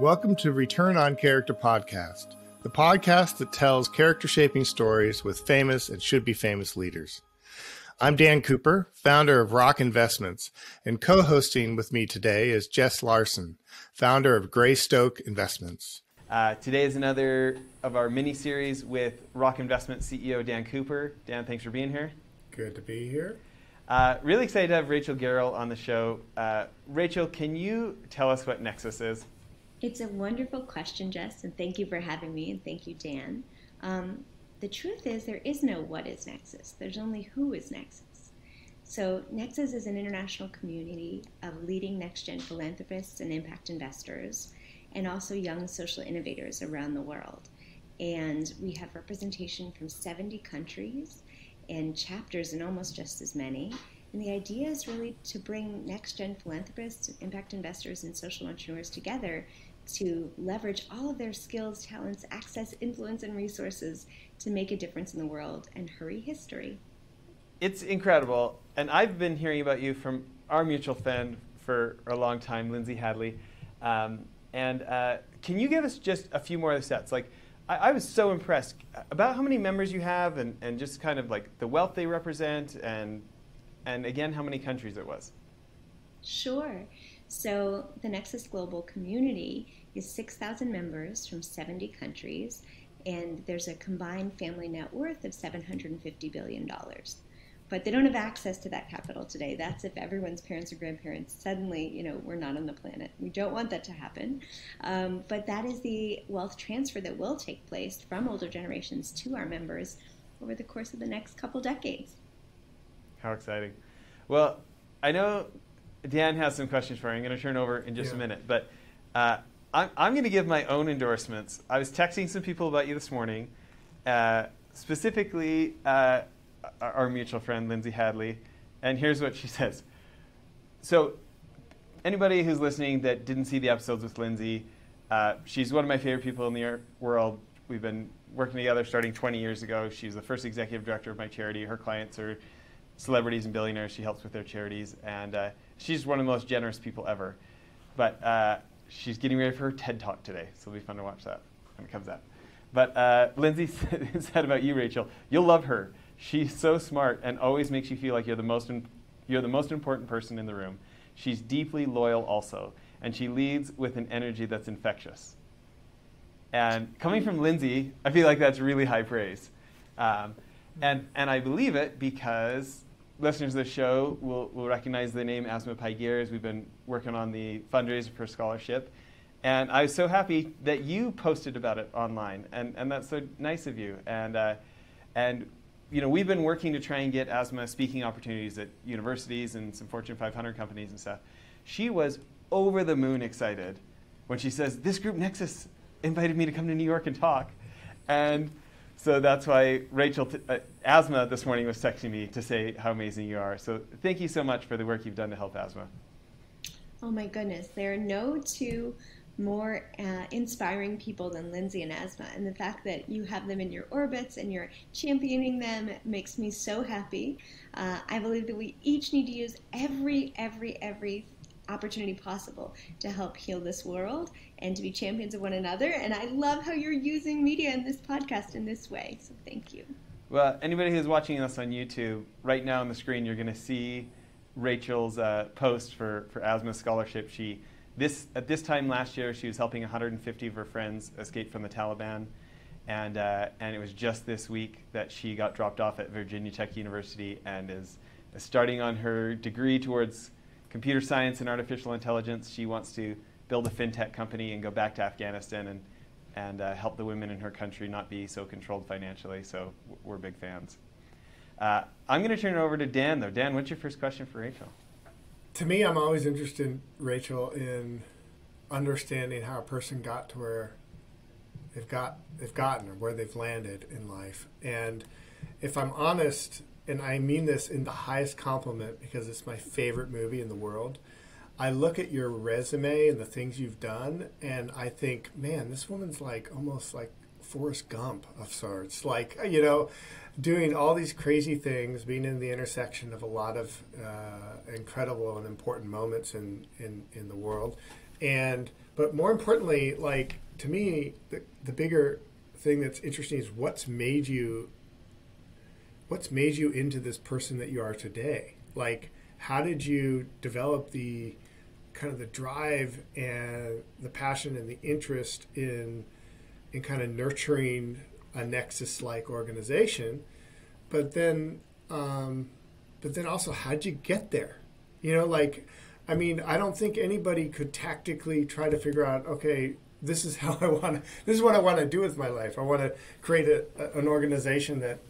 Welcome to Return on Character Podcast, the podcast that tells character-shaping stories with famous and should-be famous leaders. I'm Dan Cooper, founder of Rock Investments, and co-hosting with me today is Jess Larson, founder of Greystoke Investments. Today is another of our mini-series with Rock Investments CEO Dan Cooper. Dan, thanks for being here. Good to be here. Really excited to have Rachel Gerrol on the show. Rachel, can you tell us what NEXUS is? It's a wonderful question, Jess, and thank you for having me, and thank you, Dan. The truth is there is no what is NEXUS. There's only who is NEXUS. So NEXUS is an international community of leading next-gen philanthropists and impact investors, and also young social innovators around the world. And we have representation from 70 countries and chapters in almost just as many. And the idea is really to bring next-gen philanthropists, impact investors, and social entrepreneurs together to leverage all of their skills, talents, access, influence, and resources to make a difference in the world and hurry history. It's incredible. And I've been hearing about you from our mutual friend for a long time, Lindsay Hadley. Can you give us just a few more of the stats? Like, I was so impressed about how many members you have and just kind of like the wealth they represent and again, how many countries it was. Sure. So the NEXUS Global community is 6,000 members from 70 countries, and there's a combined family net worth of $750 billion. But they don't have access to that capital today. That's if everyone's parents or grandparents suddenly, were not on the planet. We don't want that to happen. But that is the wealth transfer that will take place from older generations to our members over the course of the next couple decades. How exciting. Well, I know Dan has some questions for you. I'm going to turn over in just a minute. But I'm going to give my own endorsements. I was texting some people about you this morning, specifically our mutual friend, Lindsay Hadley. And here's what she says. So anybody who's listening that didn't see the episodes with Lindsay, she's one of my favorite people in the world. We've been working together starting 20 years ago. She's the first executive director of my charity. Her clients are celebrities and billionaires. She helps with their charities. And she's one of the most generous people ever. But she's getting ready for her TED Talk today, so it'll be fun to watch that when it comes out. But Lindsay said about you, Rachel, you'll love her. She's so smart and always makes you feel like you're the most important person in the room. She's deeply loyal also, and she leads with an energy that's infectious. And coming from Lindsay, I feel like that's really high praise. And I believe it because listeners of the show will recognize the name Asma Paigier as we've been working on the fundraiser for scholarship. And I was so happy that you posted about it online, and that's so nice of you. And we've been working to try and get Asma speaking opportunities at universities and some Fortune 500 companies and stuff. She was over the moon excited when she says, this group NEXUS invited me to come to New York and talk. And so that's why Rachel, Asma this morning was texting me to say how amazing you are. So thank you so much for the work you've done to help Asma. Oh my goodness, there are no two more inspiring people than Lindsay and Asma. And the fact that you have them in your orbits and you're championing them makes me so happy. I believe that we each need to use every opportunity possible to help heal this world and to be champions of one another. And I love how you're using media in this podcast in this way. So thank you. Well, anybody who's watching us on YouTube, right now on the screen, you're going to see Rachel's post for Asma Scholarship. At this time last year, she was helping 150 of her friends escape from the Taliban. And it was just this week that she got dropped off at Virginia Tech University and is starting on her degree towards computer science and artificial intelligence. She wants to build a fintech company and go back to Afghanistan and help the women in her country not be so controlled financially. So we're big fans. I'm going to turn it over to Dan, though. Dan, what's your first question for Rachel? To me, I'm always interested, Rachel, in understanding how a person got to where they've gotten or where they've landed in life. And if I'm honest, and I mean this in the highest compliment because it's my favorite movie in the world, I look at your resume and the things you've done, and I think, man, this woman's like almost like Forrest Gump of sorts. Like, doing all these crazy things, being in the intersection of a lot of incredible and important moments in the world, But more importantly, like to me, the bigger thing that's interesting is what's made you into this person that you are today. Like, how did you develop the kind of the drive and the passion and the interest in kind of nurturing a Nexus-like organization, but then also how'd you get there? You know, like, I mean, I don't think anybody could tactically try to figure out, okay, this is what I want to do with my life. I want to create an organization that,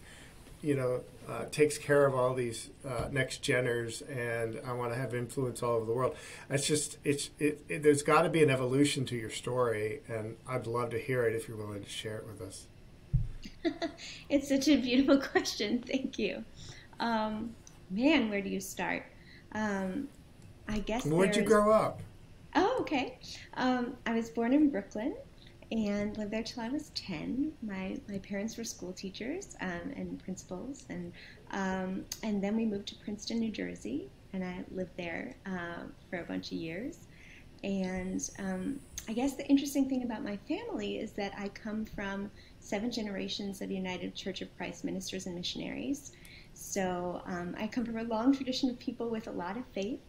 you know, takes care of all these next geners, and I want to have influence all over the world. It's just, there's got to be an evolution to your story, and I'd love to hear it if you're willing to share it with us. It's such a beautiful question. Thank you. Man, where do you start? I guess. Where'd you grow up? Oh, okay. I was born in Brooklyn and lived there till I was 10. My parents were school teachers and principals, and then we moved to Princeton, New Jersey, and I lived there for a bunch of years. And I guess the interesting thing about my family is that I come from 7 generations of United Church of Christ ministers and missionaries. So I come from a long tradition of people with a lot of faith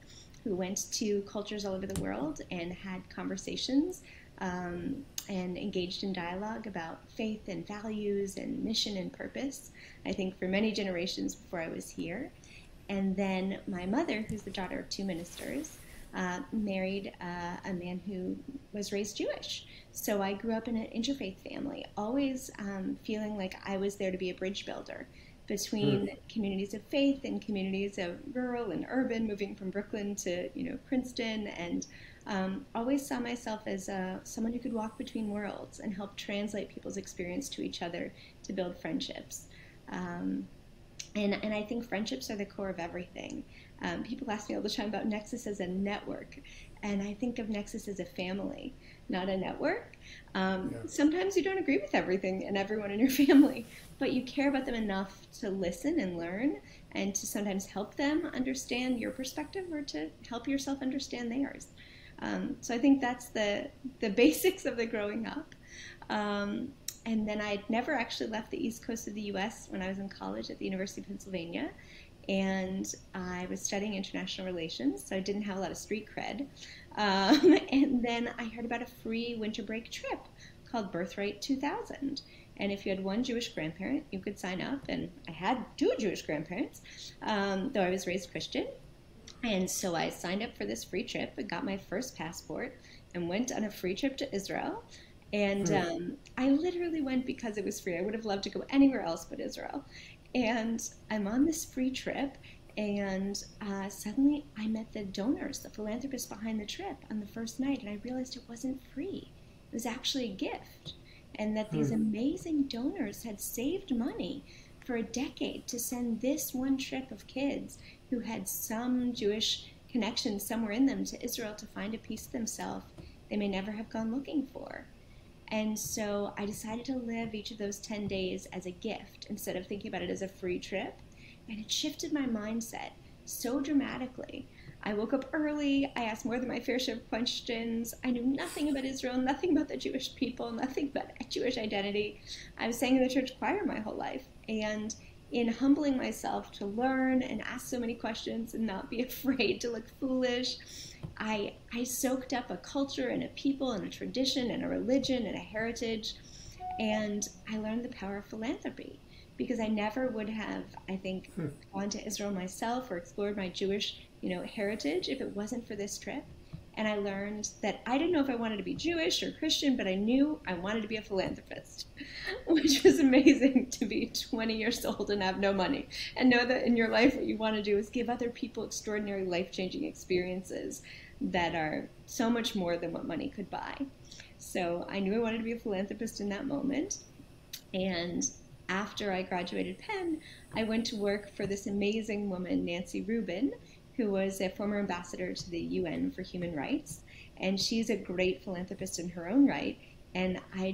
who went to cultures all over the world and had conversations and engaged in dialogue about faith and values and mission and purpose, I think for many generations before I was here. And then my mother, who's the daughter of 2 ministers, married a man who was raised Jewish. So I grew up in an interfaith family, always feeling like I was there to be a bridge builder between communities of faith and communities of rural and urban, moving from Brooklyn to, you know, Princeton, and always saw myself as someone who could walk between worlds and help translate people's experience to each other to build friendships. And I think friendships are the core of everything. People ask me all the time about Nexus as a network, and I think of Nexus as a family, not a network. Sometimes you don't agree with everything and everyone in your family, but you care about them enough to listen and learn, and to sometimes help them understand your perspective or to help yourself understand theirs. So I think that's the basics of the growing up. And then I'd never actually left the East Coast of the U.S. when I was in college at the University of Pennsylvania. And I was studying international relations, so I didn't have a lot of street cred. And then I heard about a free winter break trip called Birthright 2000. And if you had 1 Jewish grandparent, you could sign up. And I had 2 Jewish grandparents, though I was raised Christian. And so I signed up for this free trip and got my first passport and went on a free trip to Israel. And I literally went because it was free. I would have loved to go anywhere else but Israel. And I'm on this free trip, and suddenly I met the donors, the philanthropists behind the trip on the first night, and I realized it wasn't free. It was actually a gift, and that these amazing donors had saved money for a decade to send this one trip of kids who had some Jewish connection somewhere in them to Israel to find a piece of themselves they may never have gone looking for. And so I decided to live each of those 10 days as a gift instead of thinking about it as a free trip. And it shifted my mindset so dramatically. I woke up early. I asked more than my fair share of questions. I knew nothing about Israel, nothing about the Jewish people, nothing about Jewish identity. I was sang in the church choir my whole life. And in humbling myself to learn and ask so many questions and not be afraid to look foolish, I soaked up a culture and a people and a tradition and a religion and a heritage, and I learned the power of philanthropy, because I never would have, I think, gone to Israel myself or explored my Jewish, heritage if it wasn't for this trip. And I learned that I didn't know if I wanted to be Jewish or Christian, but I knew I wanted to be a philanthropist, which was amazing, to be 20 years old and have no money and know that in your life what you want to do is give other people extraordinary life-changing experiences that are so much more than what money could buy. So I knew I wanted to be a philanthropist in that moment. And after I graduated Penn, I went to work for this amazing woman, Nancy Rubin, who was a former ambassador to the UN for Human Rights. And she's a great philanthropist in her own right. And I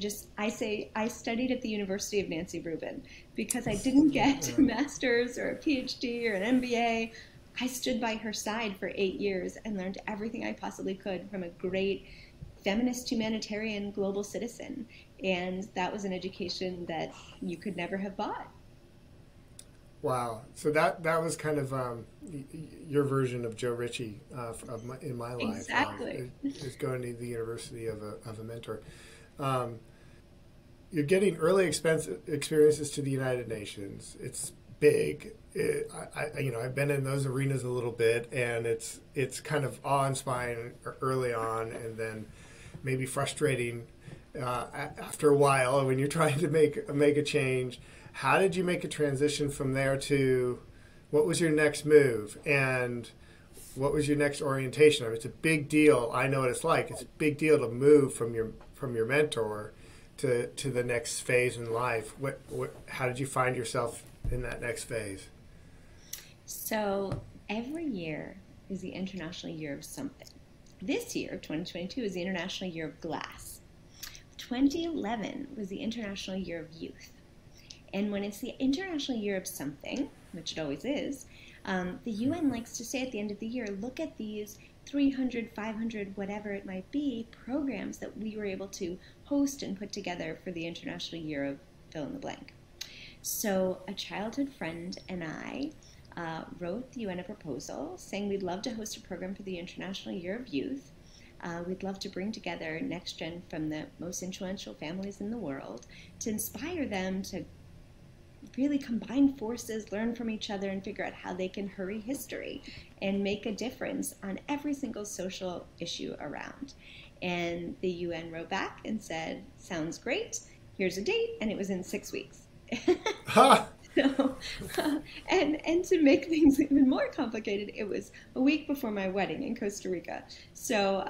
say I studied at the University of Nancy Rubin, because I didn't get a master's or a PhD or an MBA. I stood by her side for 8 years and learned everything I possibly could from a great feminist, humanitarian, global citizen. And that was an education that you could never have bought. Wow. So that was kind of your version of Joe Ritchie in my life. Exactly. Is going to the University of a mentor. You're getting early experiences to the United Nations. It's big. I've been in those arenas a little bit, and it's kind of awe-inspiring early on, and then maybe frustrating after a while when you're trying to make a change. How did you make a transition from there to what was your next move, and what was your next orientation? I mean, it's a big deal. I know what it's like. It's a big deal to move from your mentor to the next phase in life. How did you find yourself in that next phase? So every year is the International Year of something. This year, 2022, is the International Year of Glass. 2011 was the International Year of Youth. And when it's the International Year of something, which it always is, the UN likes to say at the end of the year, look at these 300, 500, whatever it might be, programs that we were able to host and put together for the International Year of fill in the blank. So a childhood friend and I wrote the UN a proposal saying we'd love to host a program for the International Year of Youth. We'd love to bring together next gen from the most influential families in the world to inspire them to really combine forces, learn from each other, and figure out how they can hurry history and make a difference on every single social issue around. And the UN wrote back and said, sounds great, here's a date, and it was in 6 weeks. Ha! So, and to make things even more complicated, it was a week before my wedding in Costa Rica. So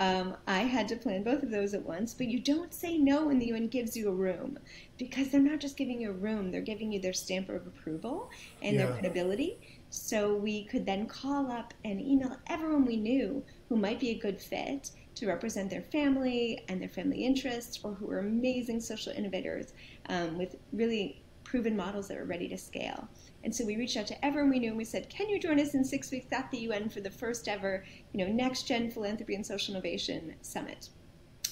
I had to plan both of those at once. But you don't say no when the UN gives you a room, because they're not just giving you a room, they're giving you their stamp of approval and their credibility. So we could then call up and email everyone we knew who might be a good fit to represent their family and their family interests, or who were amazing social innovators with really proven models that were ready to scale. And so we reached out to everyone we knew and we said, can you join us in 6 weeks at the UN for the first ever, Next Gen Philanthropy and Social Innovation Summit?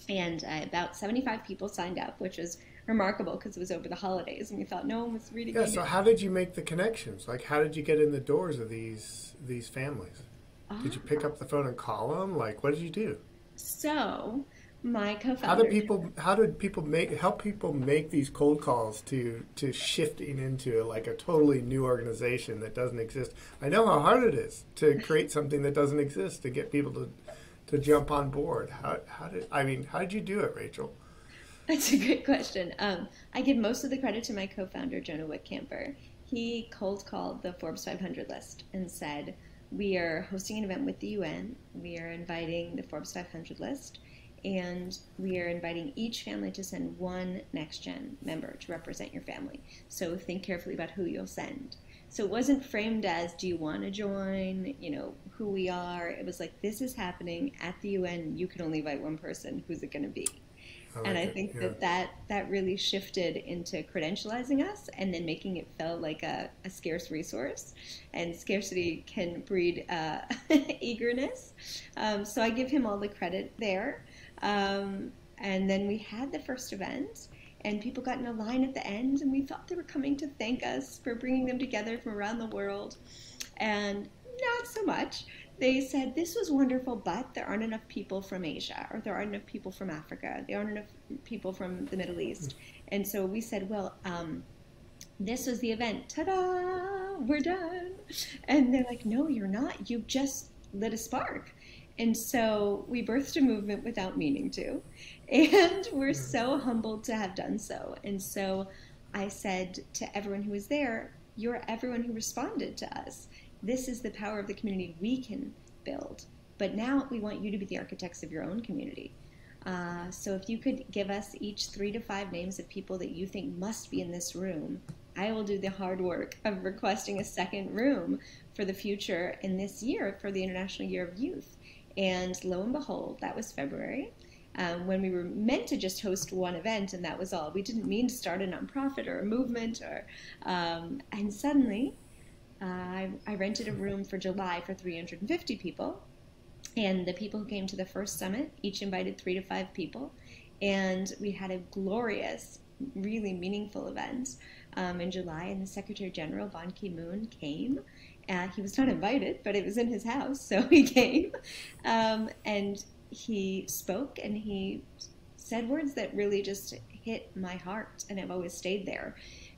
And about 75 people signed up, which was remarkable because it was over the holidays and we thought no one was reading. Yeah, so how did you make the connections? Like, how did you get in the doors of these families? Did you pick up the phone and call them? Like, what did you do? So my co-founder. How did people help people make these cold calls to shifting into like a totally new organization that doesn't exist? I know how hard it is to create something that doesn't exist, to get people to jump on board. How did you do it, Rachel? That's a great question. I give most of the credit to my co-founder, Jonah Wittkamper. He cold called the Forbes 500 list and said, we are hosting an event with the UN. We are inviting the Forbes 500 list. And we are inviting each family to send one Next Gen member to represent your family. So think carefully about who you'll send. So it wasn't framed as, do you want to join, who we are. It was like, this is happening at the UN. You can only invite one person. Who's it going to be? I think that really shifted into credentializing us and then making it feel like a scarce resource. And scarcity can breed eagerness. So I give him all the credit there. And then we had the first event, and people got in a line at the end, and we thought they were coming to thank us for bringing them together from around the world. And not so much. They said, this was wonderful, but there aren't enough people from Asia, or there aren't enough people from Africa, there aren't enough people from the Middle East. And so we said, well, this was the event. Ta-da! We're done. And they're like, no, you're not. You've just lit a spark. And so we birthed a movement without meaning to, and we're so humbled to have done so. And so I said to everyone who was there, you're everyone who responded to us. This is the power of the community we can build. But now we want you to be the architects of your own community. So if you could give us each 3 to 5 names of people that you think must be in this room, I will do the hard work of requesting a second room for the future in this year for the International Year of Youth. And lo and behold, that was February, when we were meant to just host one event, and that was all. We didn't mean to start a nonprofit or a movement, and suddenly I rented a room for July for 350 people. And the people who came to the first summit each invited 3 to 5 people. And we had a glorious, really meaningful event in July. And the Secretary General, Ban Ki-moon, came. He was not invited, but it was in his house, so he came. And he spoke, and he said words that really just hit my heart, and have always stayed there.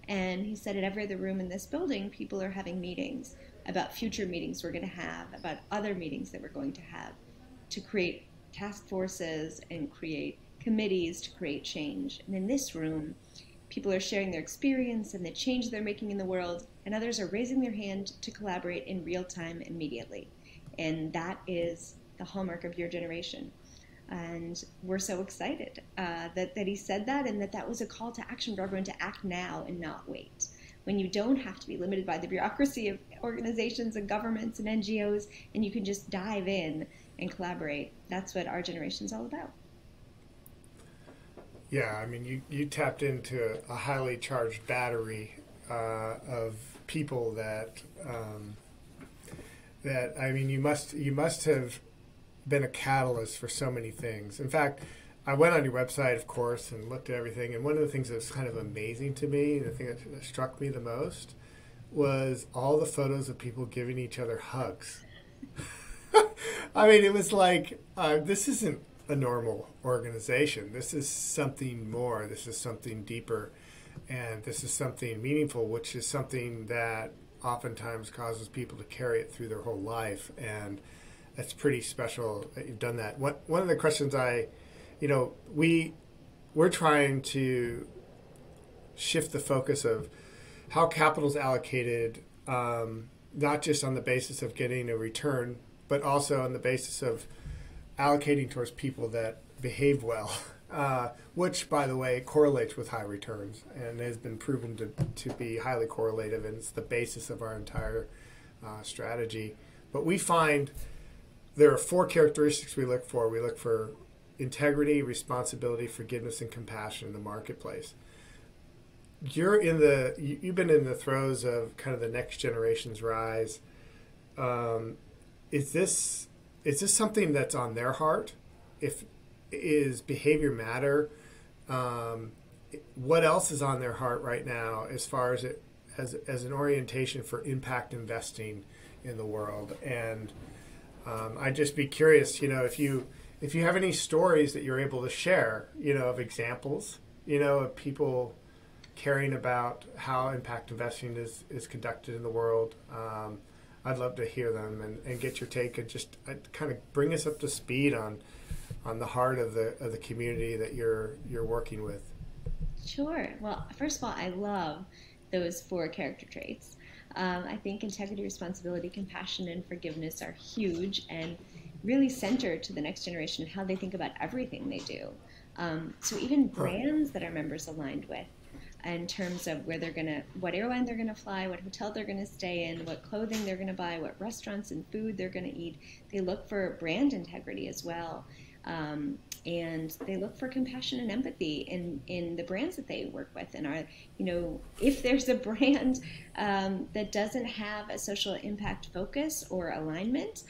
And he said at every other room in this building, people are having meetings about future meetings we're going to have, about other meetings that we're going to have, to create task forces and create committees to create change. And in this room, people are sharing their experience and the change they're making in the world, and others are raising their hand to collaborate in real time immediately. And that is the hallmark of your generation. And we're so excited that he said that, and that was a call to action for everyone to act now and not wait. When you don't have to be limited by the bureaucracy of organizations and governments and NGOs, and you can just dive in and collaborate. That's what our generation's all about. Yeah, I mean, you tapped into a highly charged battery of people that I mean, you must have been a catalyst for so many things. In fact, I went on your website, of course, and looked at everything. And one of the things that was kind of amazing to me, the thing that struck me the most, was all the photos of people giving each other hugs. I mean, it was like, this isn't a normal organization. This is something more. This is something deeper. And this is something meaningful, which is something that oftentimes causes people to carry it through their whole life. And that's pretty special that you've done that. One of the questions we're trying to shift the focus of how capital is allocated, not just on the basis of getting a return, but also on the basis of allocating towards people that behave well, which, by the way, correlates with high returns and has been proven to be highly correlative, and it's the basis of our entire strategy. But we find there are 4 characteristics we look for. We look for integrity, responsibility, forgiveness, and compassion in the marketplace. You've been in the throes of kind of the next generation's rise. Is this something that's on their heart? Is behavior matter? What else is on their heart right now as far as as an orientation for impact investing in the world? And I'd just be curious, if you have any stories that you're able to share, of examples, of people caring about how impact investing is conducted in the world. I'd love to hear them and get your take, and just kind of bring us up to speed on the heart of the community that you're working with. Sure. Well, first of all, I love those 4 character traits. I think integrity, responsibility, compassion, and forgiveness are huge and really center to the next generation and how they think about everything they do. So even brands that our members aligned with, in terms of what airline they're gonna fly, what hotel they're gonna stay in, what clothing they're gonna buy, what restaurants and food they're gonna eat, they look for brand integrity as well. And they look for compassion and empathy in the brands that they work with. And if there's a brand that doesn't have a social impact focus or alignment,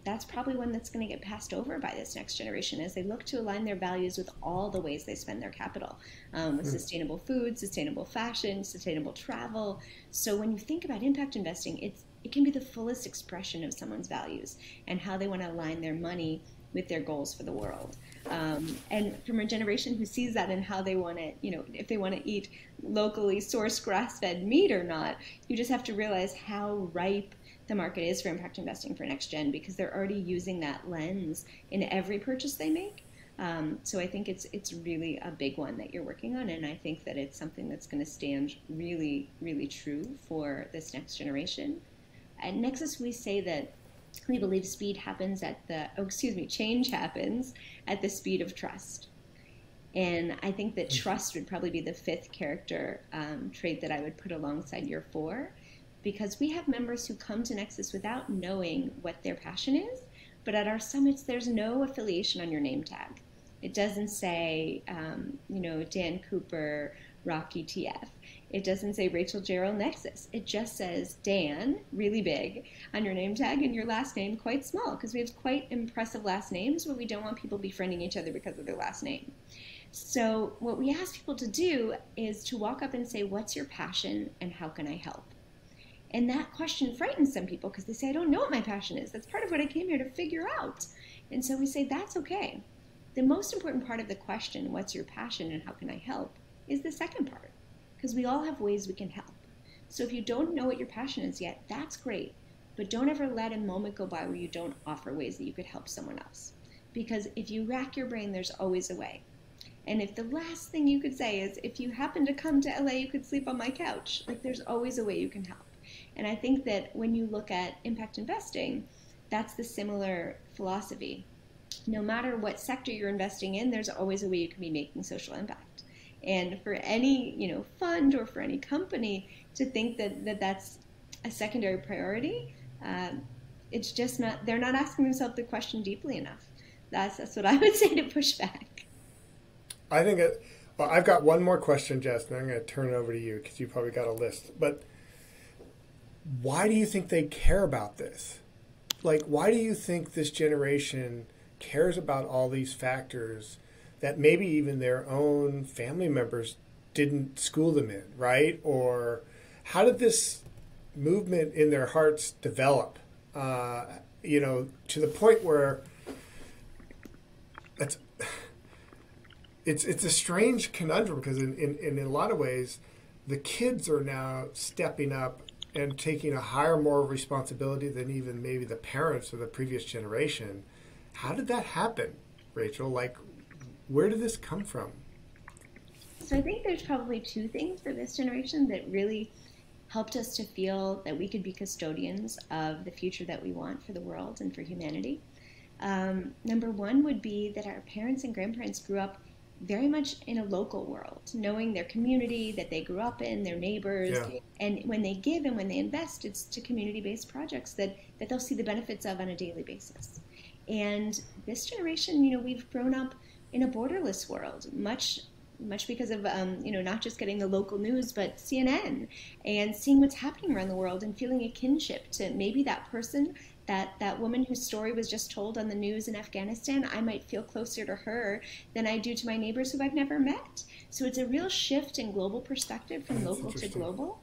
that's probably one that's going to get passed over by this next generation as they look to align their values with all the ways they spend their capital, with sustainable food, sustainable fashion, sustainable travel. So when you think about impact investing, it can be the fullest expression of someone's values and how they want to align their money with their goals for the world. And from a generation who sees that and how they want to, if they want to eat locally sourced grass-fed meat or not, you just have to realize how ripe the market is for impact investing for next gen, because they're already using that lens in every purchase they make. So I think it's really a big one that you're working on, and I think that it's something that's going to stand really, really true for this next generation. At Nexus, we say that we believe change happens at the speed of trust. And I think that trust would probably be the 5th character trait that I would put alongside your 4, because we have members who come to Nexus without knowing what their passion is, but at our summits, there's no affiliation on your name tag. It doesn't say, Dan Cooper, Rock ETF. It doesn't say Rachel Gerrol Nexus. It just says Dan, really big, on your name tag, and your last name quite small, because we have quite impressive last names, but we don't want people befriending each other because of their last name. So what we ask people to do is to walk up and say, what's your passion and how can I help? And that question frightens some people because they say, I don't know what my passion is. That's part of what I came here to figure out. And so we say, that's okay. The most important part of the question, what's your passion and how can I help, is the second part, because we all have ways we can help. So if you don't know what your passion is yet, that's great. But don't ever let a moment go by where you don't offer ways that you could help someone else. Because if you rack your brain, there's always a way. And if the last thing you could say is, if you happen to come to LA, you could sleep on my couch, like there's always a way you can help. And I think that when you look at impact investing, that's the similar philosophy. No matter what sector you're investing in, there's always a way you can be making social impact. And for any fund or for any company to think that that's a secondary priority, it's just not. They're not asking themselves the question deeply enough. That's what I would say to push back. I think well, I've got one more question, Jess, and I'm going to turn it over to you because you probably got a list. But why do you think they care about this? Like, why do you think this generation cares about all these factors that maybe even their own family members didn't school them in, right? Or how did this movement in their hearts develop, to the point where it's a strange conundrum because in a lot of ways, the kids are now stepping up and taking a higher moral responsibility than even maybe the parents or the previous generation. How did that happen, Rachel? Like, where did this come from? So I think there's probably two things for this generation that really helped us to feel that we could be custodians of the future that we want for the world and for humanity. Number one would be that our parents and grandparents grew up very much in a local world, knowing their community that they grew up in, their neighbors. Yeah. And when they give and when they invest, it's to community-based projects that they'll see the benefits of on a daily basis. And this generation, we've grown up in a borderless world, much because of, not just getting the local news, but CNN and seeing what's happening around the world and feeling a kinship to maybe that person, that woman whose story was just told on the news in Afghanistan. I might feel closer to her than I do to my neighbors who I've never met. So it's a real shift in global perspective from local to global.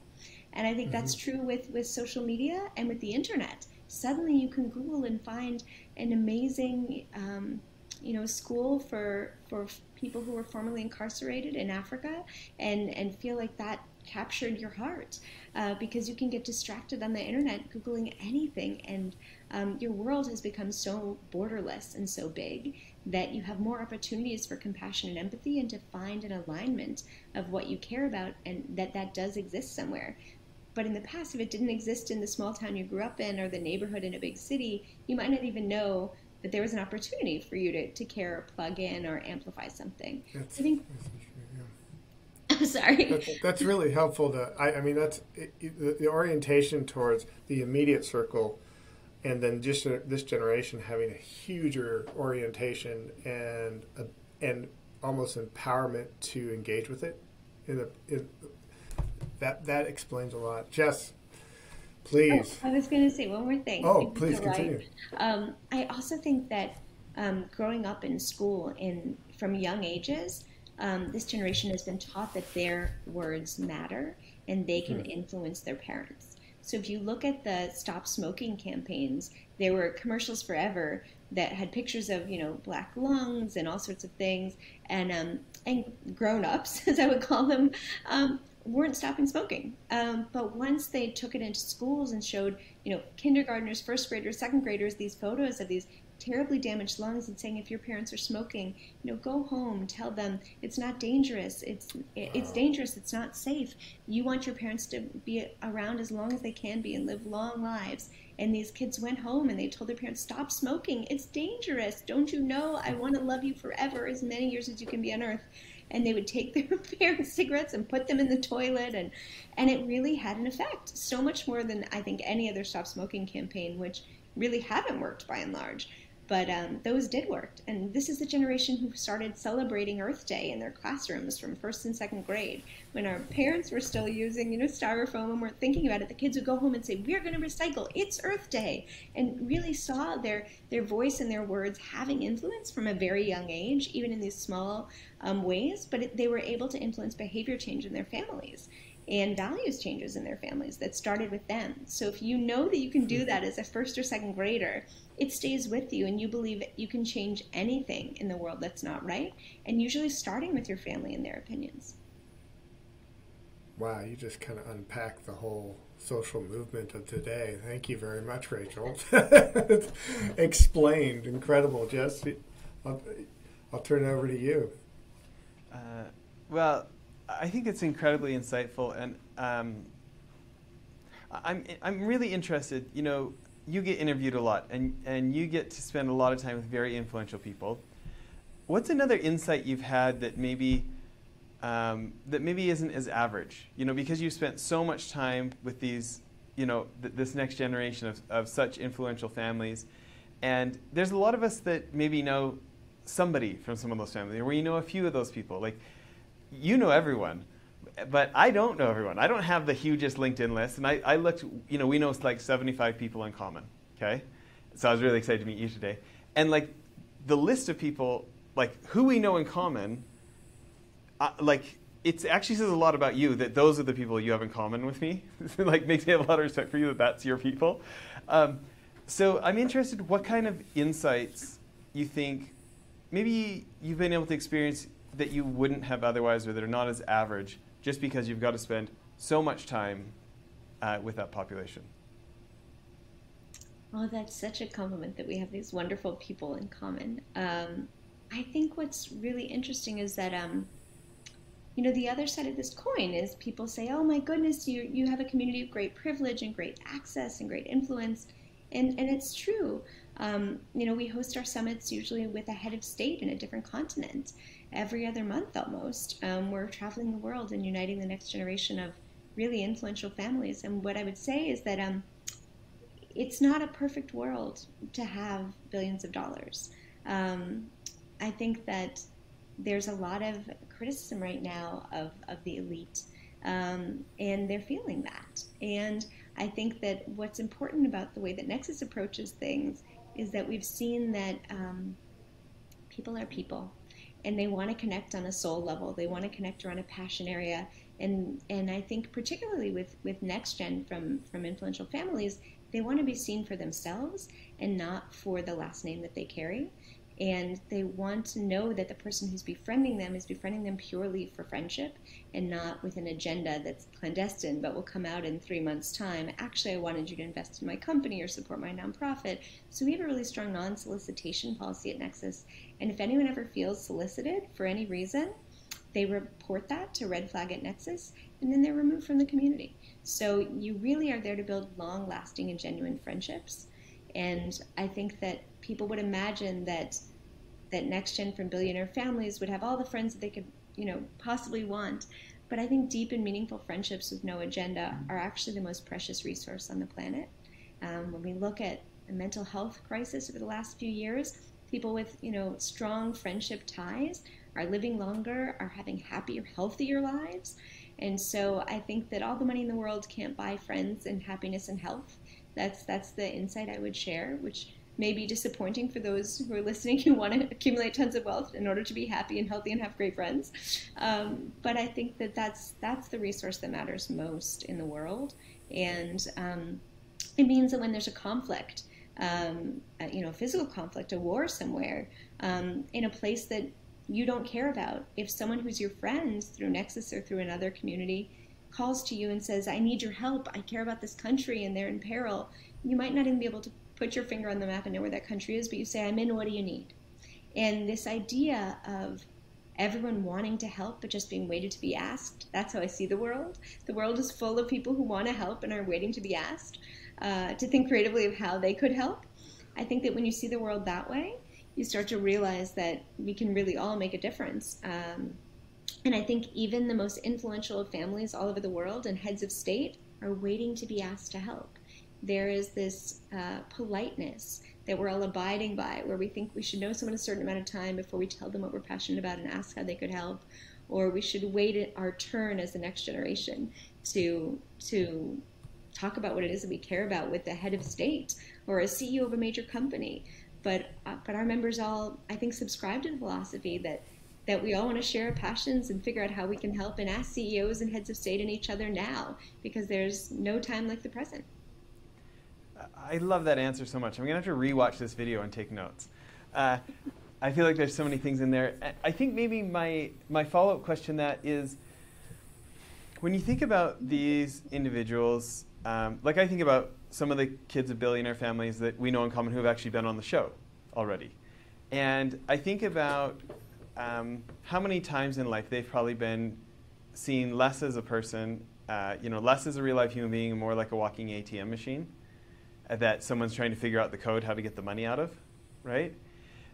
And I think that's true with social media and with the internet. Suddenly you can Google and find an amazing school for people who were formerly incarcerated in Africa and feel like that captured your heart because you can get distracted on the internet Googling anything, and your world has become so borderless and so big that you have more opportunities for compassion and empathy and to find an alignment of what you care about, and that does exist somewhere. But in the past, if it didn't exist in the small town you grew up in or the neighborhood in a big city, you might not even know that there was an opportunity for you to care or plug in or amplify something. I'm sorry. That's really helpful. That's the orientation towards the immediate circle, and then just this generation having a huger orientation and almost empowerment to engage with it. That explains a lot. Jess, please. I was going to say one more thing. Oh, please continue. I also think that growing up in school from young ages, this generation has been taught that their words matter and they can influence their parents. So if you look at the Stop Smoking campaigns, there were commercials forever that had pictures of, black lungs and all sorts of things, and grown-ups, as I would call them, weren't stopping smoking. But once they took it into schools and showed, kindergartners, first graders, second graders, these photos of these terribly damaged lungs and saying, if your parents are smoking, go home, tell them it's not dangerous. It's dangerous. It's not safe. You want your parents to be around as long as they can be and live long lives. And these kids went home and they told their parents, stop smoking. It's dangerous. Don't you know? I want to love you forever, as many years as you can be on earth. And they would take their parents' cigarettes and put them in the toilet, and it really had an effect, so much more than I think any other Stop Smoking campaign, which really haven't worked by and large. But those did work. And this is the generation who started celebrating Earth Day in their classrooms from first and second grade. When our parents were still using, styrofoam and weren't thinking about it, the kids would go home and say, we're going to recycle. It's Earth Day. And really saw their voice and their words having influence from a very young age, even in these small ways. But they were able to influence behavior change in their families and values changes in their families that started with them. So if you know that you can do that as a first or second grader, it stays with you, and you believe you can change anything in the world that's not right, and usually starting with your family and their opinions. Wow, you just kind of unpacked the whole social movement of today. Thank you very much, Rachel. Explained. Incredible. Jess, I'll turn it over to you. Well, I think it's incredibly insightful, and I'm really interested. You get interviewed a lot, and you get to spend a lot of time with very influential people. What's another insight you've had that maybe isn't as average? Because you've spent so much time with these, this next generation of such influential families, and there's a lot of us that maybe know somebody from some of those families, or a few of those people. Like, everyone, but I don't know everyone. I don't have the hugest LinkedIn list, and I looked, we know like 75 people in common, okay? So I was really excited to meet you today. And like the list of people, like who we know in common, it actually says a lot about you that those are the people you have in common with me. Like makes me have a lot of respect for you that that's your people. So I'm interested what kind of insights you think maybe you've been able to experience that you wouldn't have otherwise, or that are not as average, just because you've got to spend so much time with that population. Oh, that's such a compliment that we have these wonderful people in common. I think what's really interesting is that, the other side of this coin is people say, oh my goodness, you have a community of great privilege and great access and great influence. And it's true. We host our summits usually with a head of state in a different continent. Every other month almost, we're traveling the world and uniting the next generation of really influential families. And what I would say is that it's not a perfect world to have billions of dollars. I think that there's a lot of criticism right now of the elite, and they're feeling that. And I think that what's important about the way that NEXUS approaches things is that we've seen that people are people, and they want to connect on a soul level. They want to connect around a passion area. And I think particularly with next gen from influential families, they want to be seen for themselves and not for the last name that they carry. And they want to know that the person who's befriending them is befriending them purely for friendship and not with an agenda that's clandestine but will come out in 3 months' time. Actually, I wanted you to invest in my company or support my nonprofit. So we have a really strong non-solicitation policy at NEXUS. And if anyone ever feels solicited for any reason, they report that to Red Flag at NEXUS, and then they're removed from the community. So you really are there to build long-lasting and genuine friendships. And I think that people would imagine that next gen from billionaire families would have all the friends that they could, possibly want. But I think deep and meaningful friendships with no agenda are actually the most precious resource on the planet. When we look at the mental health crisis over the last few years, people with, strong friendship ties are living longer, are having happier, healthier lives. And so I think that all the money in the world can't buy friends and happiness and health. That's the insight I would share, which may be disappointing for those who are listening who want to accumulate tons of wealth in order to be happy and healthy and have great friends. But I think that's the resource that matters most in the world. And it means that when there's a conflict, a physical conflict, a war somewhere, in a place that you don't care about, if someone who's your friend through NEXUS or through another community calls to you and says, I need your help, I care about this country and they're in peril, you might not even be able to put your finger on the map and know where that country is, but you say, I'm in, what do you need? And this idea of everyone wanting to help but just being waited to be asked, that's how I see the world. The world is full of people who want to help and are waiting to be asked to think creatively of how they could help. I think that when you see the world that way, you start to realize that we can really all make a difference. And I think even the most influential of families all over the world and heads of state are waiting to be asked to help. There is this politeness that we're all abiding by, where we think we should know someone a certain amount of time before we tell them what we're passionate about and ask how they could help, or we should wait our turn as the next generation to talk about what it is that we care about with the head of state or a CEO of a major company. But our members all, I think, subscribe to the philosophy that we all want to share our passions and figure out how we can help and ask CEOs and heads of state and each other now, because there's no time like the present. I love that answer so much. I'm going to have to rewatch this video and take notes. I feel like there's so many things in there. I think maybe my follow-up question that is, when you think about these individuals, like I think about some of the kids of billionaire families that we know in common who have actually been on the show already. And I think about how many times in life they've probably been seen less as a person, less as a real life human being, and more like a walking ATM machine that someone's trying to figure out the code how to get the money out of, right?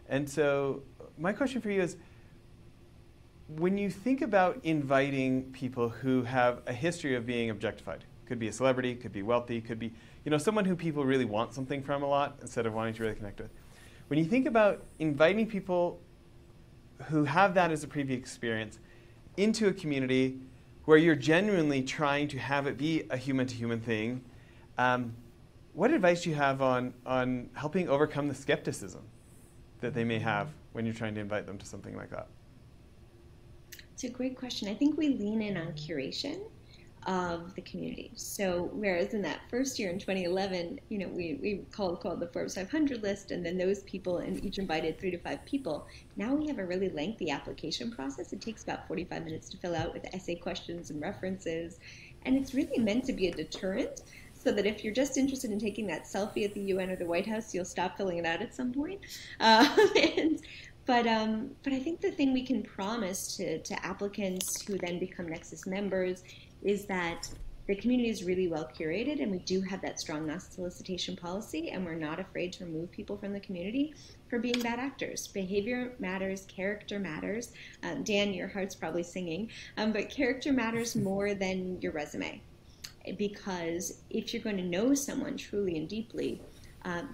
And so my question for you is, when you think about inviting people who have a history of being objectified, could be a celebrity, could be wealthy, could be someone who people really want something from a lot instead of wanting to really connect with. When you think about inviting people who have that as a previous experience into a community where you're genuinely trying to have it be a human-to-human thing, what advice do you have on helping overcome the skepticism that they may have when you're trying to invite them to something like that? It's a great question. I think we lean in on curation of the community. So whereas in that first year in 2011, we called the Forbes 500 list, and then those people and each invited 3 to 5 people. Now we have a really lengthy application process. It takes about 45 minutes to fill out with essay questions and references. And it's really meant to be a deterrent, so that if you're just interested in taking that selfie at the UN or the White House, you'll stop filling it out at some point. But I think the thing we can promise to applicants who then become Nexus members is that the community is really well curated, and we do have that strong non-solicitation policy, and we're not afraid to remove people from the community for being bad actors. Behavior matters, character matters. Dan, your heart's probably singing, but character matters more than your resume. Because if you're going to know someone truly and deeply,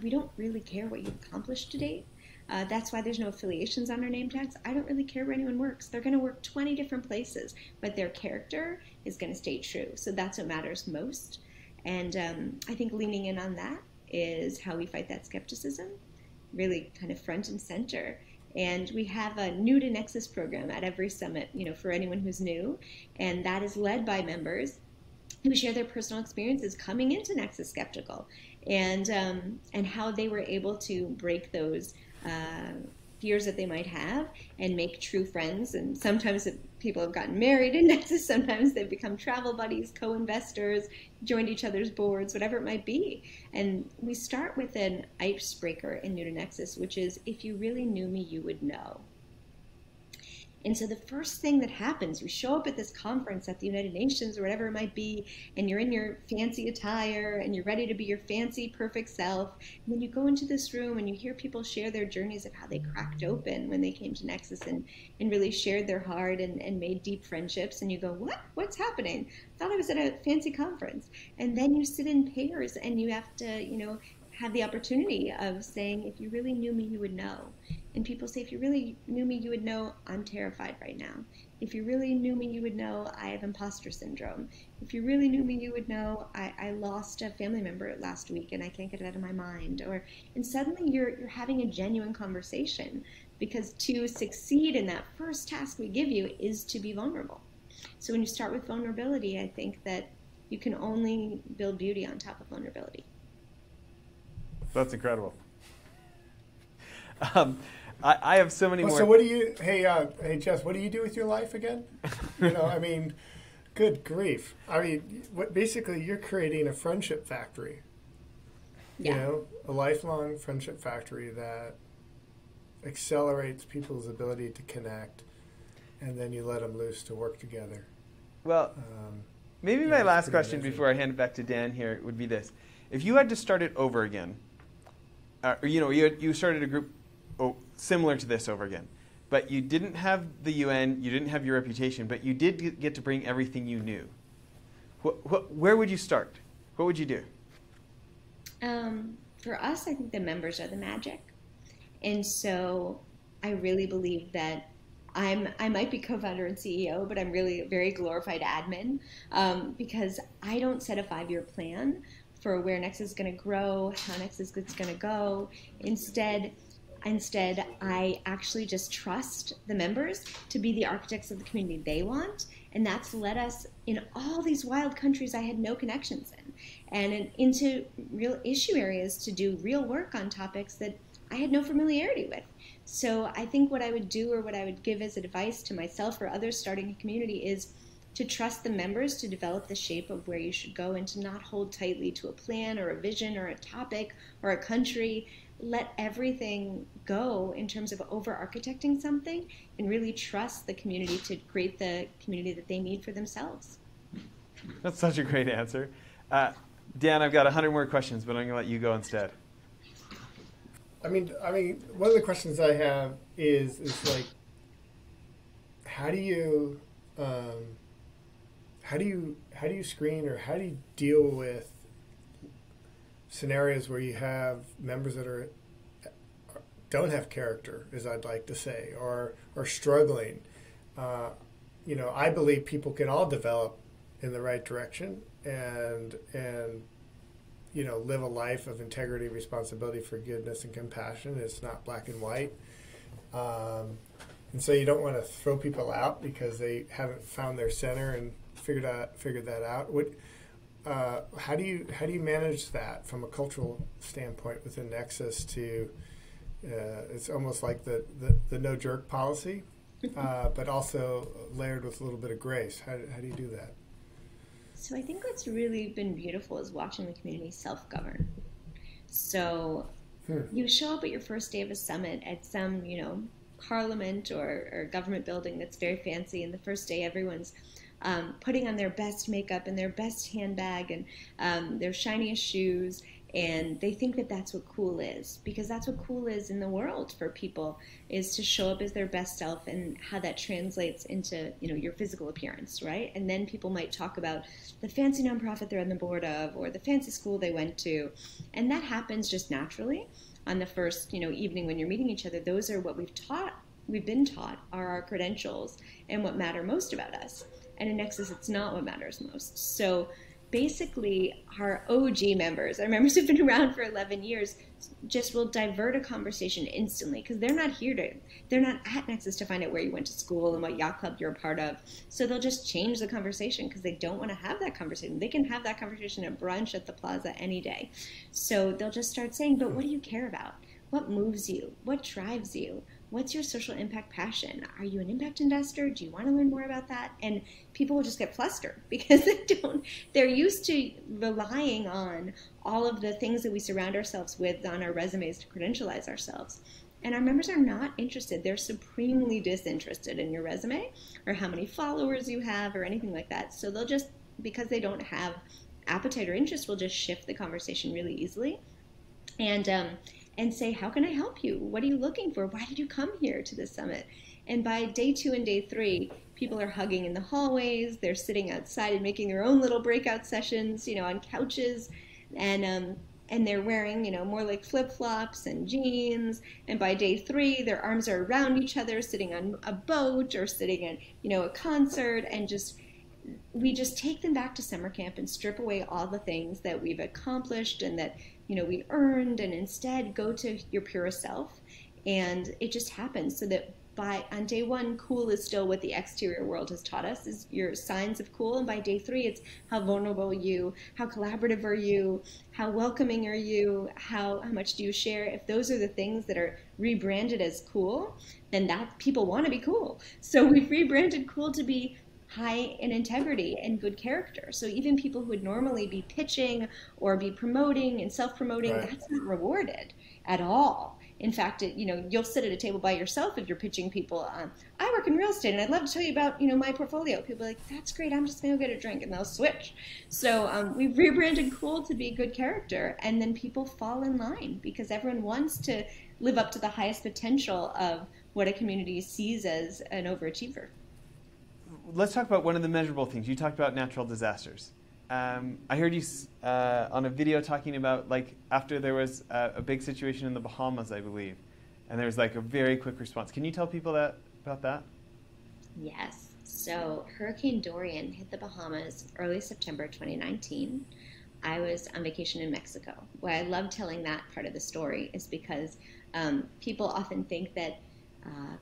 we don't really care what you've accomplished to date. That's why there's no affiliations on our name tags. I don't really care where anyone works. They're going to work 20 different places, but their character is going to stay true. So that's what matters most. And I think leaning in on that is how we fight that skepticism, really kind of front and center. And we have a new to Nexus program at every summit, for anyone who's new. And that is led by members who share their personal experiences coming into Nexus skeptical, and how they were able to break those fears that they might have and make true friends. And sometimes people have gotten married in Nexus, sometimes they've become travel buddies, co-investors, joined each other's boards, whatever it might be. And we start with an icebreaker in New to Nexus, which is, if you really knew me, you would know. And so the first thing that happens, you show up at this conference at the United Nations or whatever it might be, and you're in your fancy attire and you're ready to be your fancy, perfect self. And then you go into this room and you hear people share their journeys of how they cracked open when they came to Nexus and really shared their heart and made deep friendships. And you go, what? What's happening? I thought I was at a fancy conference. And then you sit in pairs and you have to, have the opportunity of saying, if you really knew me, you would know. And people say, if you really knew me, you would know I'm terrified right now. If you really knew me, you would know I have imposter syndrome. If you really knew me, you would know I lost a family member last week and I can't get it out of my mind. And suddenly you're having a genuine conversation, because to succeed in that first task we give you is to be vulnerable. So when you start with vulnerability, I think that you can only build beauty on top of vulnerability. That's incredible. I have so many more. So what do you? Hey, Jess, what do you do with your life again? Good grief! Basically, you're creating a friendship factory. Yeah. A lifelong friendship factory that accelerates people's ability to connect, and then you let them loose to work together. Well, maybe my last question before I hand it back to Dan here would be this: if you had to start it over again. You started a group similar to this over again, but you didn't have the UN, you didn't have your reputation, but you did get to bring everything you knew. Where would you start? What would you do? for us, I think the members are the magic. And so I really believe that I might be co-founder and CEO, but I'm really a very glorified admin, because I don't set a 5-year plan for where NEXUS is going to grow, how NEXUS is going to go. Instead, I actually just trust the members to be the architects of the community they want, and that's led us in all these wild countries I had no connections in, and into real issue areas to do real work on topics that I had no familiarity with. So I think what I would do, or what I would give as advice to myself or others starting a community, is to trust the members to develop the shape of where you should go, and to not hold tightly to a plan or a vision or a topic or a country. Let everything go in terms of over-architecting something, and really trust the community to create the community that they need for themselves. That's such a great answer. Dan, I've got 100 more questions, but I'm going to let you go instead. I mean, one of the questions I have is like, how do you screen, or how do you deal with scenarios where you have members that don't have character, as I'd like to say, or struggling? I believe people can all develop in the right direction and live a life of integrity, responsibility, forgiveness, and compassion. It's not black and white. And so you don't want to throw people out because they haven't found their center and figured that out. How do you manage that from a cultural standpoint within NEXUS? It's almost like the no jerk policy, but also layered with a little bit of grace. How do you do that? So I think what's really been beautiful is watching the community self-govern. So you show up at your first day of a summit at some, parliament or government building that's very fancy, and the first day everyone's putting on their best makeup and their best handbag and their shiniest shoes, and they think that that's what cool is, because that's what cool is in the world for people, is to show up as their best self, and how that translates into your physical appearance, right? And then people might talk about the fancy nonprofit they're on the board of, or the fancy school they went to, and that happens just naturally on the first evening when you're meeting each other. Those are what we've been taught are our credentials and what matter most about us. And in NEXUS, it's not what matters most. So basically, our OG members, our members who've been around for 11 years, just will divert a conversation instantly, because they're not at NEXUS to find out where you went to school and what yacht club you're a part of. So they'll just change the conversation because they don't want to have that conversation. They can have that conversation at brunch at the plaza any day. So they'll just start saying, but what do you care about? What moves you? What drives you? What's your social impact passion? Are you an impact investor? Do you want to learn more about that? And people will just get flustered because they're used to relying on all of the things that we surround ourselves with on our resumes to credentialize ourselves. And our members are not interested. They're supremely disinterested in your resume or how many followers you have or anything like that. So they'll just, because they don't have appetite or interest, will just shift the conversation really easily. And say, how can I help you? What are you looking for? Why did you come here to this summit? And by day 2 and day 3, people are hugging in the hallways. They're sitting outside and making their own little breakout sessions, on couches. And they're wearing, more like flip-flops and jeans. And by day 3, their arms are around each other, sitting on a boat or sitting in, a concert. And we just take them back to summer camp and strip away all the things that we've accomplished and that we earned, and instead go to your purest self. And it just happens so that on day 1, cool is still what the exterior world has taught us, is your signs of cool. And by day 3, it's how vulnerable are you, how collaborative are you, how welcoming are you, how much do you share. If those are the things that are rebranded as cool, then that people want to be cool. So we've rebranded cool to be high in integrity and good character. So even people who would normally be pitching or be promoting and self-promoting, right, that's not rewarded at all. In fact, you'll sit at a table by yourself if you're pitching people. I work in real estate, and I'd love to tell you about, my portfolio. People are like, that's great. I'm just going to go get a drink, and they'll switch. So we've rebranded cool to be good character, and then people fall in line because everyone wants to live up to the highest potential of what a community sees as an overachiever. Let's talk about one of the measurable things. You talked about natural disasters. I heard you on a video talking about like after there was a big situation in the Bahamas, I believe, and there was like a very quick response. Can you tell people about that? Yes. So Hurricane Dorian hit the Bahamas early September 2019. I was on vacation in Mexico. Why I love telling that part of the story is because people often think that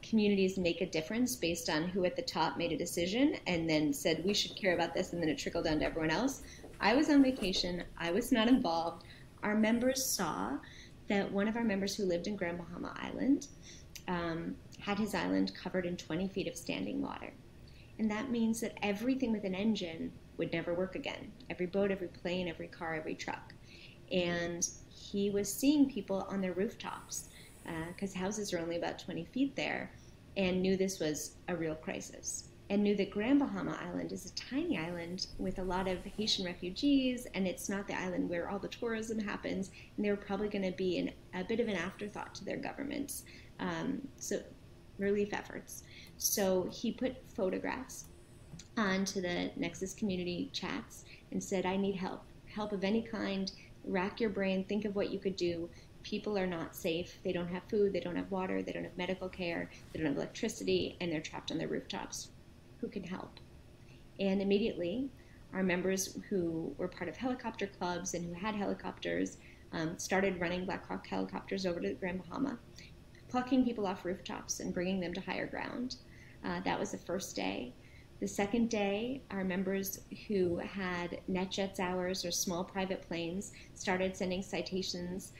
communities make a difference based on who at the top made a decision and then said we should care about this, and then it trickled down to everyone else. I was on vacation. I was not involved. Our members saw that one of our members who lived in Grand Bahama Island had his island covered in 20 feet of standing water. And that means that everything with an engine would never work again. Every boat, every plane, every car, every truck. And he was seeing people on their rooftops because houses are only about 20 feet there, and knew this was a real crisis. And knew that Grand Bahama Island is a tiny island with a lot of Haitian refugees, and it's not the island where all the tourism happens, and they were probably going to be a bit of an afterthought to their government's relief efforts. So he put photographs onto the Nexus community chats and said, I need help of any kind. Rack your brain, think of what you could do. People are not safe. They don't have food, they don't have water, they don't have medical care, they don't have electricity, and they're trapped on their rooftops. Who can help? And immediately, our members who were part of helicopter clubs and who had helicopters started running Black Hawk helicopters over to Grand Bahama, plucking people off rooftops and bringing them to higher ground. That was the first day. The second day, our members who had NetJets hours or small private planes started sending citations,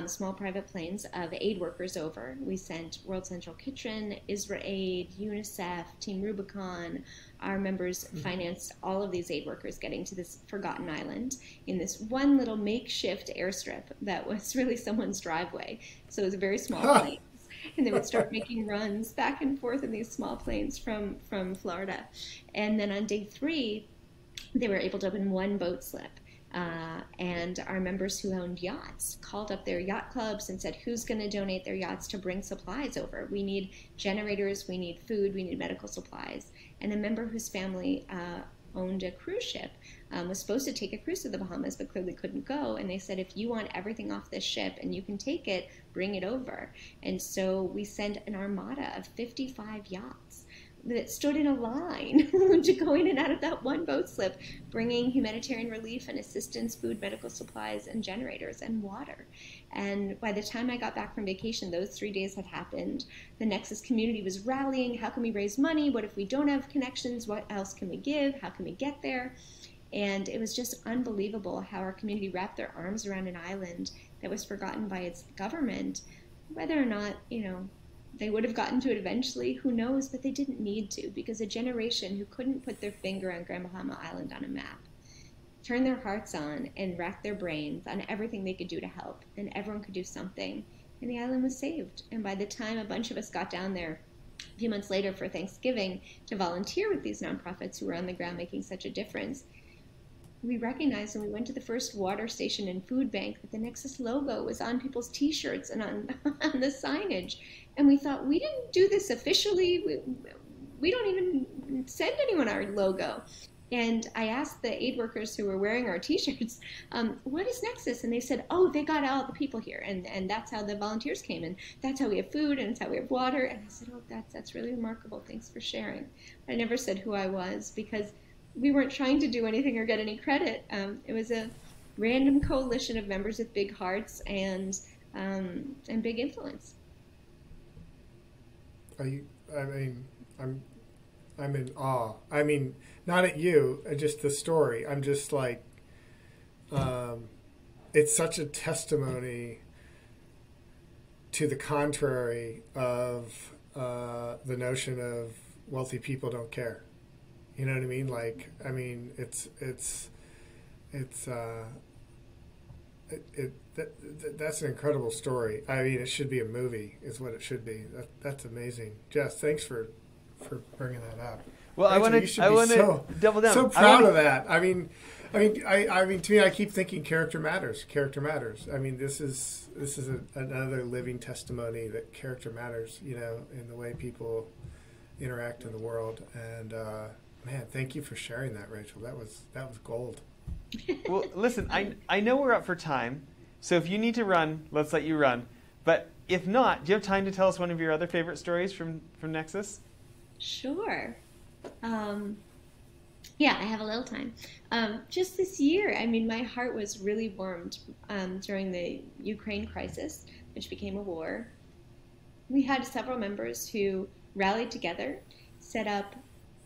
small private planes of aid workers over. We sent World Central Kitchen, Israel Aid, UNICEF, Team Rubicon. Our members financed all of these aid workers getting to this forgotten island in this one little makeshift airstrip that was really someone's driveway. So it was a very small plane. And they would start making runs back and forth in these small planes from Florida. And then on day 3, they were able to open one boat slip. And our members who owned yachts called up their yacht clubs and said, who's going to donate their yachts to bring supplies over? We need generators, we need food, we need medical supplies. And a member whose family owned a cruise ship was supposed to take a cruise to the Bahamas but clearly couldn't go, and they said, if you want everything off this ship and you can take it, bring it over. And so we sent an armada of 55 yachts that stood in a line to go in and out of that one boat slip, bringing humanitarian relief and assistance, food, medical supplies, and generators and water. And by the time I got back from vacation, those 3 days had happened. The Nexus community was rallying. How can we raise money? What if we don't have connections? What else can we give? How can we get there? And it was just unbelievable how our community wrapped their arms around an island that was forgotten by its government. Whether or not, they would have gotten to it eventually, who knows, but they didn't need to, because a generation who couldn't put their finger on Grand Bahama Island on a map turned their hearts on and racked their brains on everything they could do to help, and everyone could do something, and the island was saved. And by the time a bunch of us got down there a few months later for Thanksgiving to volunteer with these nonprofits who were on the ground making such a difference, we recognized when we went to the first water station and food bank that the Nexus logo was on people's T-shirts and on the signage. And we thought, we didn't do this officially. We don't even send anyone our logo. And I asked the aid workers who were wearing our T-shirts, what is Nexus? And they said, oh, they got all the people here. And that's how the volunteers came. And that's how we have food, and that's how we have water. And I said, oh, that's really remarkable. Thanks for sharing. I never said who I was, because we weren't trying to do anything or get any credit. It was a random coalition of members with big hearts and big influence. I'm in awe. I mean, not at you, just the story. I'm just like, it's such a testimony to the contrary of the notion of wealthy people don't care. You know what I mean? Like, I mean, that's an incredible story. I mean, it should be a movie, is what it should be. That's amazing. Jess, thanks for bringing that up. Well, Rachel, I want to double down. So proud of that. I mean, to me, I keep thinking character matters. Character matters. I mean, this is another living testimony that character matters. In the way people interact in the world. And man, thank you for sharing that, Rachel. That was gold. Well, listen, I know we're up for time, so if you need to run, let's let you run. But if not, do you have time to tell us one of your other favorite stories from Nexus? Sure. Um, yeah, I have a little time. Just this year, I mean, my heart was really warmed during the Ukraine crisis, which became a war. We had several members who rallied together, set up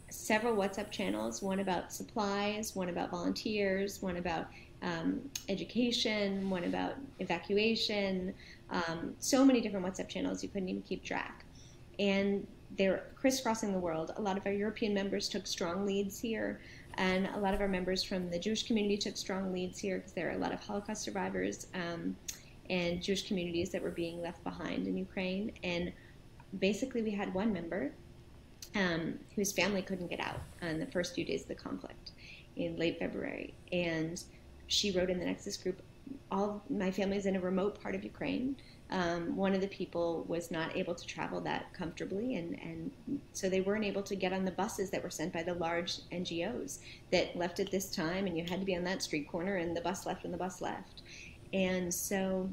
several WhatsApp channels, one about supplies, one about volunteers, one about education, one about evacuation, so many different WhatsApp channels you couldn't even keep track. And they're crisscrossing the world. A lot of our European members took strong leads here, and a lot of our members from the Jewish community took strong leads here because there are a lot of Holocaust survivors and Jewish communities that were being left behind in Ukraine. And basically, we had one member whose family couldn't get out in the first few days of the conflict in late February. And she wrote in the Nexus group, all my family is in a remote part of Ukraine. One of the people was not able to travel that comfortably, and so they weren't able to get on the buses that were sent by the large NGOs that left at this time, and you had to be on that street corner, and the bus left when the bus left. And so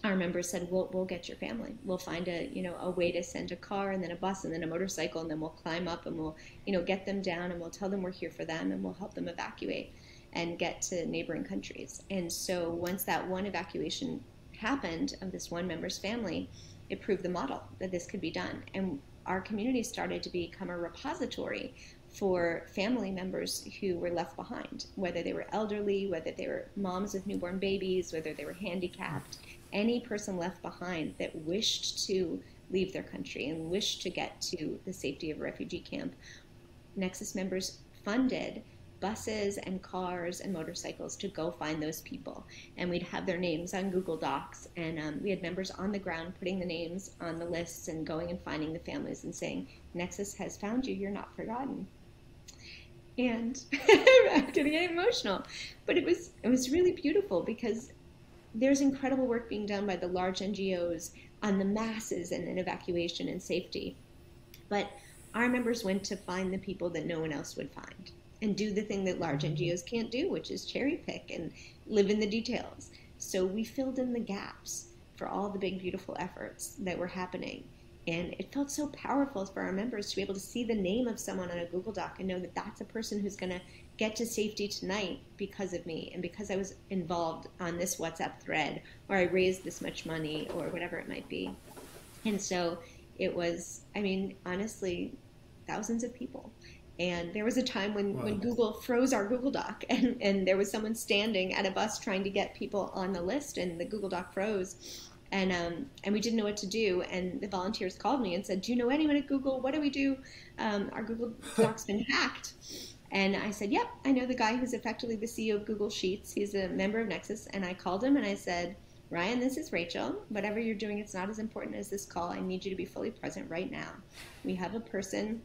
our members said, we'll get your family. We'll find a way to send a car and then a bus and then a motorcycle, and then we'll climb up and we'll get them down, and we'll tell them we're here for them, and we'll help them evacuate and get to neighboring countries. And so once that one evacuation happened of this one member's family, it proved the model that this could be done. And our community started to become a repository for family members who were left behind, whether they were elderly, whether they were moms with newborn babies, whether they were handicapped, any person left behind that wished to leave their country and wished to get to the safety of a refugee camp. Nexus members funded buses and cars and motorcycles to go find those people. And we'd have their names on Google Docs, and we had members on the ground putting the names on the lists and going and finding the families and saying, Nexus has found you, you're not forgotten. And I'm gonna get emotional. But it was really beautiful because there's incredible work being done by the large NGOs on the masses and in evacuation and safety. But our members went to find the people that no one else would find and do the thing that large NGOs can't do, which is cherry pick and live in the details. So we filled in the gaps for all the big, beautiful efforts that were happening. And it felt so powerful for our members to be able to see the name of someone on a Google Doc and know that that's a person who's going to get to safety tonight because of me and because I was involved on this WhatsApp thread, or I raised this much money, or whatever it might be. And so it was, I mean, honestly, thousands of people. And there was a time when Google froze our Google Doc, and there was someone standing at a bus trying to get people on the list, and the Google Doc froze. And we didn't know what to do. And the volunteers called me and said, do you know anyone at Google? What do we do? Our Google Doc's been hacked. And I said, yep, I know the guy who's effectively the CEO of Google Sheets. He's a member of Nexus. And I called him and I said, Ryan, this is Rachel. Whatever you're doing, it's not as important as this call. I need you to be fully present right now. We have a person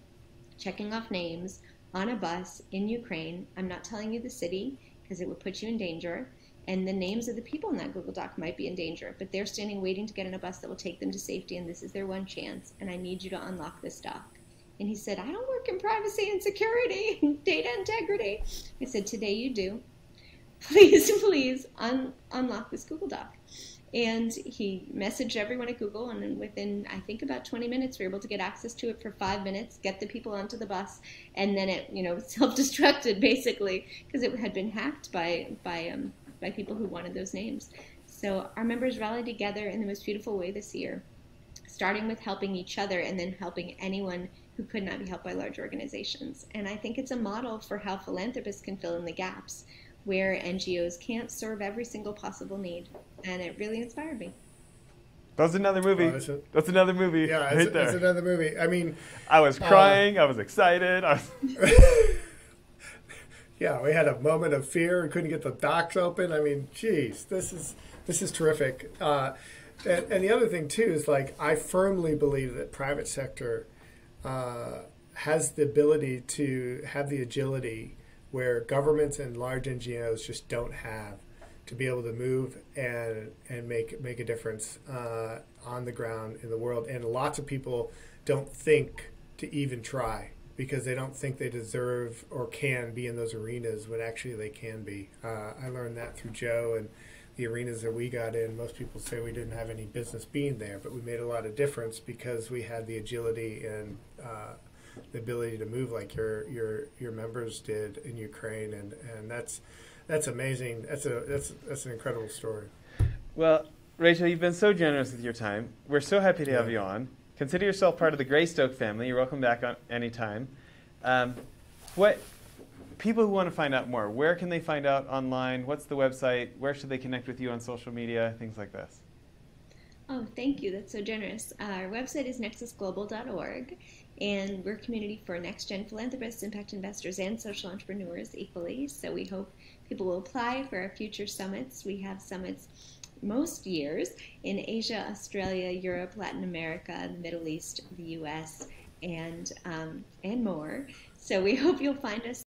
checking off names on a bus in Ukraine. I'm not telling you the city because it would put you in danger. And the names of the people in that Google Doc might be in danger, but they're standing waiting to get in a bus that will take them to safety, and this is their one chance, and I need you to unlock this doc. And he said, I don't work in privacy and security and data integrity. I said, today you do. Please unlock this Google Doc. And he messaged everyone at Google, and then within, I think, about 20 minutes, we were able to get access to it for 5 minutes, get the people onto the bus, and then it, self-destructed, basically, because it had been hacked by people who wanted those names. So our members rallied together in the most beautiful way this year, starting with helping each other and then helping anyone who could not be helped by large organizations. And I think it's a model for how philanthropists can fill in the gaps where NGOs can't serve every single possible need. And it really inspired me. That's another movie. That's another movie. Yeah, it's another movie. I mean, I was crying. I was excited. Yeah, we had a moment of fear and couldn't get the docs open. I mean, geez, this is terrific. And the other thing too is, like, I firmly believe that private sector has the ability to have the agility where governments and large NGOs just don't have, to be able to move and make a difference on the ground in the world. And lots of people don't think to even try. because they don't think they deserve or can be in those arenas when actually they can be. I learned that through Joe and the arenas that we got in. Most people say we didn't have any business being there, but we made a lot of difference because we had the agility and the ability to move like your members did in Ukraine, and that's amazing. That's an incredible story. Well, Rachel, you've been so generous with your time. We're so happy to have you on. Consider yourself part of the Greystoke family. You're welcome back on any time. What people who want to find out more, where can they find out online? What's the website? Where should they connect with you on social media? Things like this. Oh, thank you. That's so generous. Our website is nexusglobal.org, and we're a community for next-gen philanthropists, impact investors, and social entrepreneurs equally. So we hope people will apply for our future summits. We have summits most years in Asia, Australia, Europe, Latin America, the Middle East, the U.S., and more. So we hope you'll find us